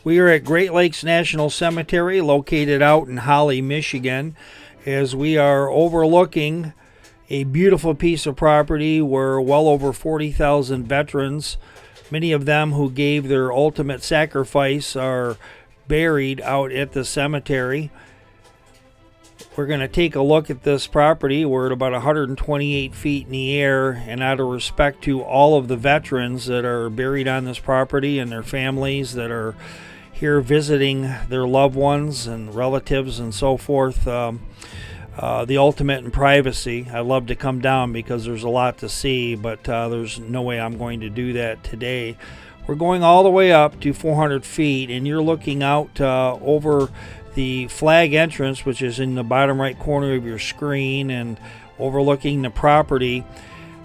We are at Great Lakes National Cemetery, located out in Holly, Michigan, as we are overlooking a beautiful piece of property where well over 40,000 veterans, many of them who gave their ultimate sacrifice, are buried out at the cemetery. We're going to take a look at this property. We're at about 128 feet in the air, and out of respect to all of the veterans that are buried on this property and their families that are here visiting their loved ones and relatives and so forth, the ultimate in privacy. I'd love to come down because there's a lot to see, but there's no way I'm going to do that today. We're going all the way up to 400 feet, and you're looking out over the flag entrance, which is in the bottom right corner of your screen, and overlooking the property.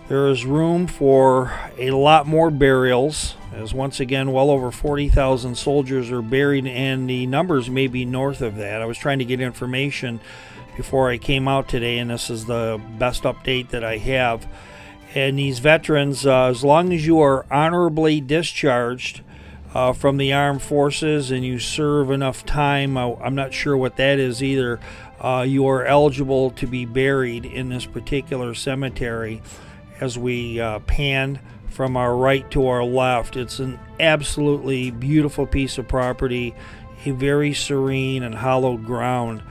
There is room for a lot more burials, as once again well over 40,000 soldiers are buried, and the numbers may be north of that. I was trying to get information before I came out today, and this is the best update that I have. And these veterans, as long as you are honorably discharged from the armed forces and you serve enough time, I'm not sure what that is either, you are eligible to be buried in this particular cemetery. As we pan from our right to our left, it's an absolutely beautiful piece of property, a very serene and hallowed ground.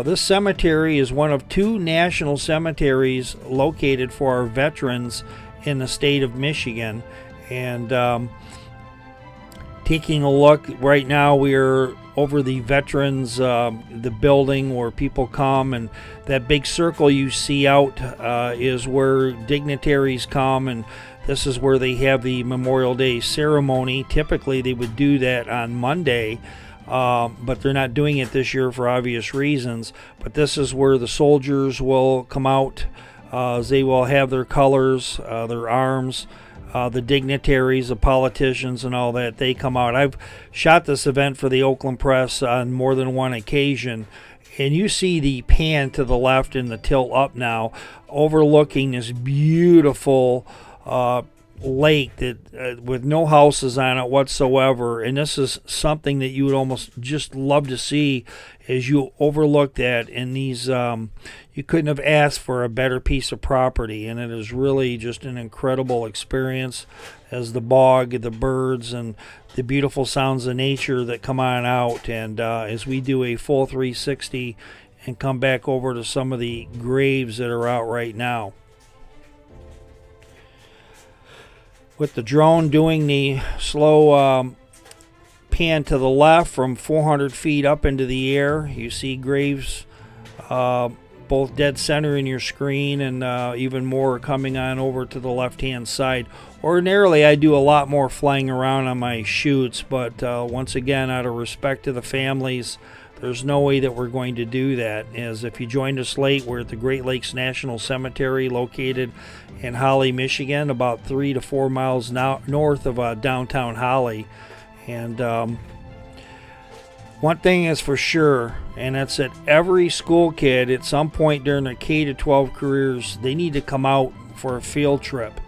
This cemetery is one of two national cemeteries located for our veterans in the state of Michigan. And taking a look right now, we are over the veterans, the building where people come, and that big circle you see out is where dignitaries come, and this is where they have the Memorial Day ceremony. Typically they would do that on Monday, but they're not doing it this year for obvious reasons. But this is where the soldiers will come out. They will have their colors, their arms. The dignitaries, the politicians, and all that, they come out. I've shot this event for the Oakland Press on more than one occasion, and you see the pan to the left and the tilt up now, overlooking this beautiful lake that with no houses on it whatsoever. And this is something that you would almost just love to see as you overlook that. And these you couldn't have asked for a better piece of property, and it is really just an incredible experience as the bog, the birds, and the beautiful sounds of nature that come on out. And as we do a full 360 and come back over to some of the graves that are out right now, with the drone doing the slow pan to the left from 400 feet up into the air, you see graves both dead center in your screen, and even more coming on over to the left hand side. Ordinarily I do a lot more flying around on my shoots, but once again, out of respect to the families, there's no way that we're going to do that. As if you joined us late, we're at the Great Lakes National Cemetery, located in Holly, Michigan, about 3 to 4 miles north of downtown Holly. And one thing is for sure, and that's that every school kid at some point during their K to 12 careers, they need to come out for a field trip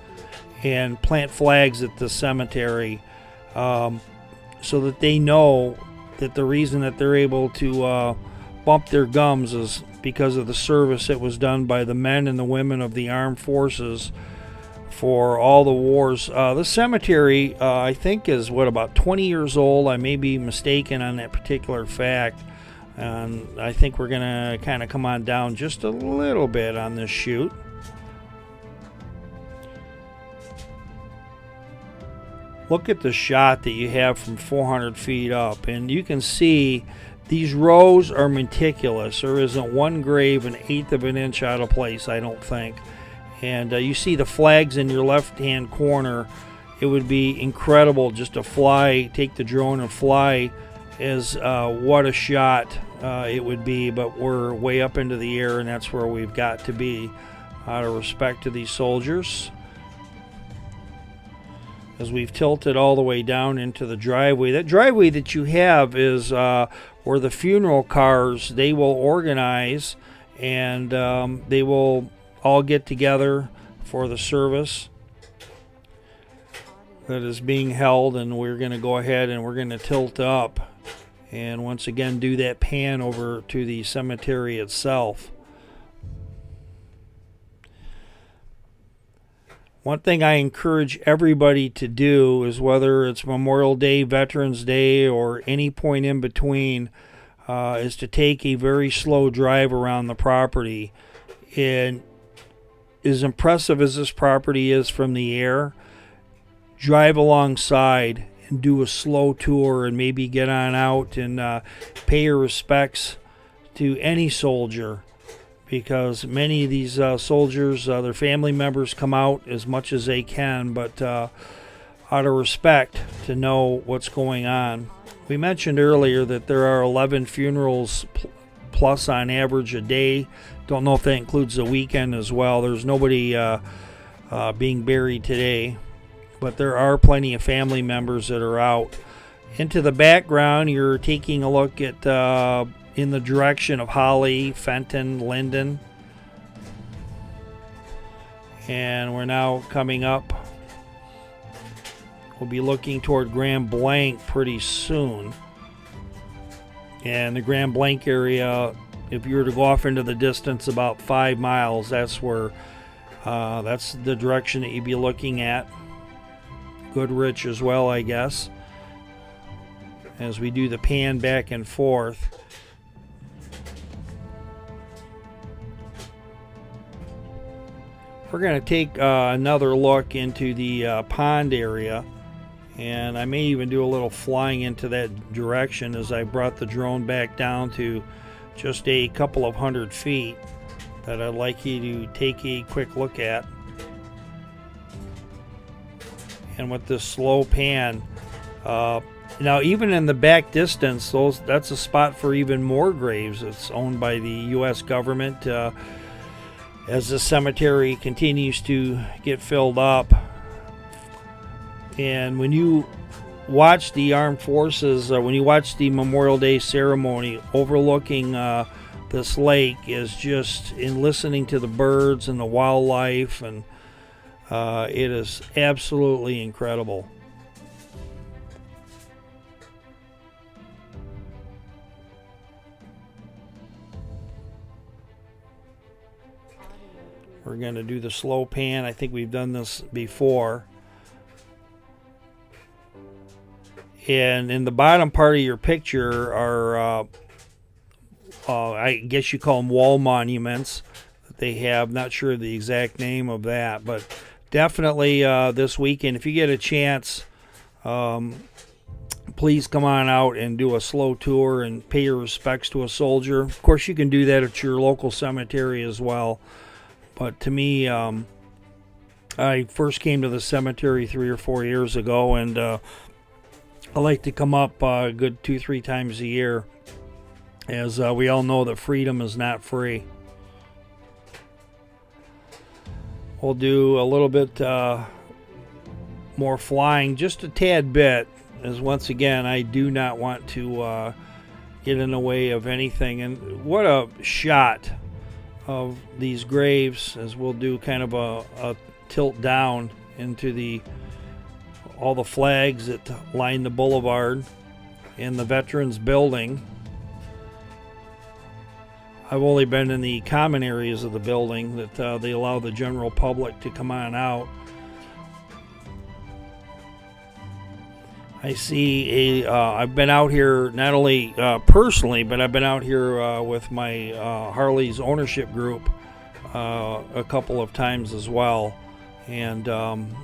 and plant flags at the cemetery, so that they know that the reason that they're able to bump their gums is because of the service that was done by the men and the women of the armed forces for all the wars. The cemetery, I think, is about 20 years old. I may be mistaken on that particular fact, and I think we're going to kind of come on down just a little bit on this shoot. Look at the shot that you have from 400 feet up, and you can see these rows are meticulous. There isn't one grave an eighth of an inch out of place, I don't think. And you see the flags in your left-hand corner. It would be incredible just to fly, take the drone and fly, as what a shot it would be. But we're way up into the air, and that's where we've got to be out of respect to these soldiers. As we've tilted all the way down into the driveway. That driveway that you have is where the funeral cars, they will organize, and they will all get together for the service. that is being held, and we're going to go ahead and we're going to tilt up and once again do that pan over to the cemetery itself. One thing I encourage everybody to do is, whether it's Memorial Day, Veterans Day, or any point in between, is to take a very slow drive around the property. And as impressive as this property is from the air, drive alongside and do a slow tour and maybe get on out and pay your respects to any soldier, because many of these soldiers, their family members come out as much as they can, but out of respect to know what's going on. We mentioned earlier that there are 11 funerals plus on average a day. Don't know if that includes the weekend as well. There's nobody being buried today, but there are plenty of family members that are out. Into the background, you're taking a look at in the direction of Holly, Fenton, Linden. And we're now coming up. We'll be looking toward Grand Blanc pretty soon. And the Grand Blanc area, if you were to go off into the distance about 5 miles, that's where, that's the direction that you'd be looking at. Goodrich as well, I guess, as we do the pan back and forth. We're going to take another look into the pond area, and I may even do a little flying into that direction as I brought the drone back down to just a couple of 100 feet that I'd like you to take a quick look at. And with this slow pan, now even in the back distance, that's a spot for even more graves. It's owned by the U.S. government. As the cemetery continues to get filled up, and when you watch the armed forces, when you watch the Memorial Day ceremony overlooking this lake, is just in listening to the birds and the wildlife, and it is absolutely incredible. We're going to do the slow pan. I think we've done this before. And in the bottom part of your picture are, I guess you call them wall monuments that they have. Not sure the exact name of that, but definitely this weekend, if you get a chance, please come on out and do a slow tour and pay your respects to a soldier. Of course, you can do that at your local cemetery as well. But to me, I first came to the cemetery 3 or 4 years ago, and I like to come up a good 2-3 times a year, as we all know that freedom is not free. We'll do a little bit more flying, just a tad bit, as once again, I do not want to get in the way of anything. And what a shot of these graves, as we'll do kind of a tilt down into all the flags that line the boulevard and the Veterans Building. I've only been in the common areas of the building that they allow the general public to come on out. I see I've been out here not only personally, but I've been out here with my Harley's ownership group a couple of times as well. And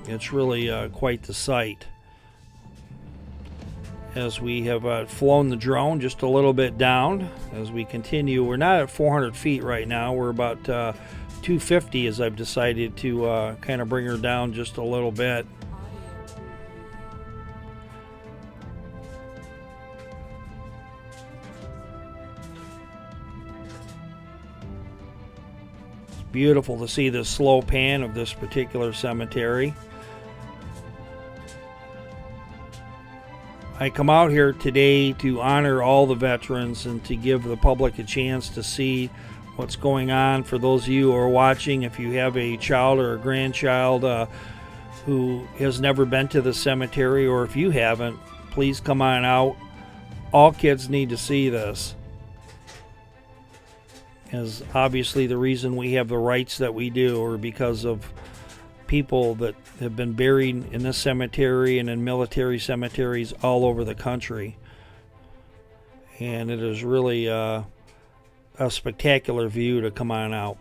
it's really quite the sight. As we have flown the drone just a little bit down as we continue. We're not at 400 feet right now. We're about 250 as I've decided to kind of bring her down just a little bit. Beautiful to see this slow pan of this particular cemetery. I come out here today to honor all the veterans and to give the public a chance to see what's going on. For those of you who are watching, if you have a child or a grandchild, who has never been to the cemetery, or if you haven't, please come on out. All kids need to see this. Is obviously the reason we have the rights that we do, or because of people that have been buried in this cemetery and in military cemeteries all over the country. And it is really a spectacular view to come on out.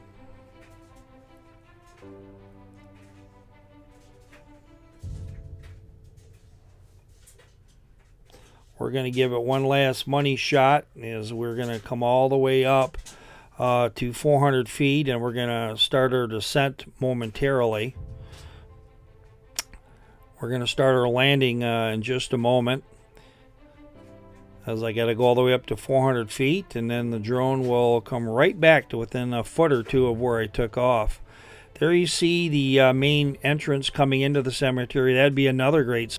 We're going to give it one last money shot, as we're going to come all the way up to 400 feet, and we're going to start our descent momentarily. We're going to start our landing in just a moment, as I got to go all the way up to 400 feet, and then the drone will come right back to within a foot or two of where I took off. There you see the main entrance coming into the cemetery. That'd be another great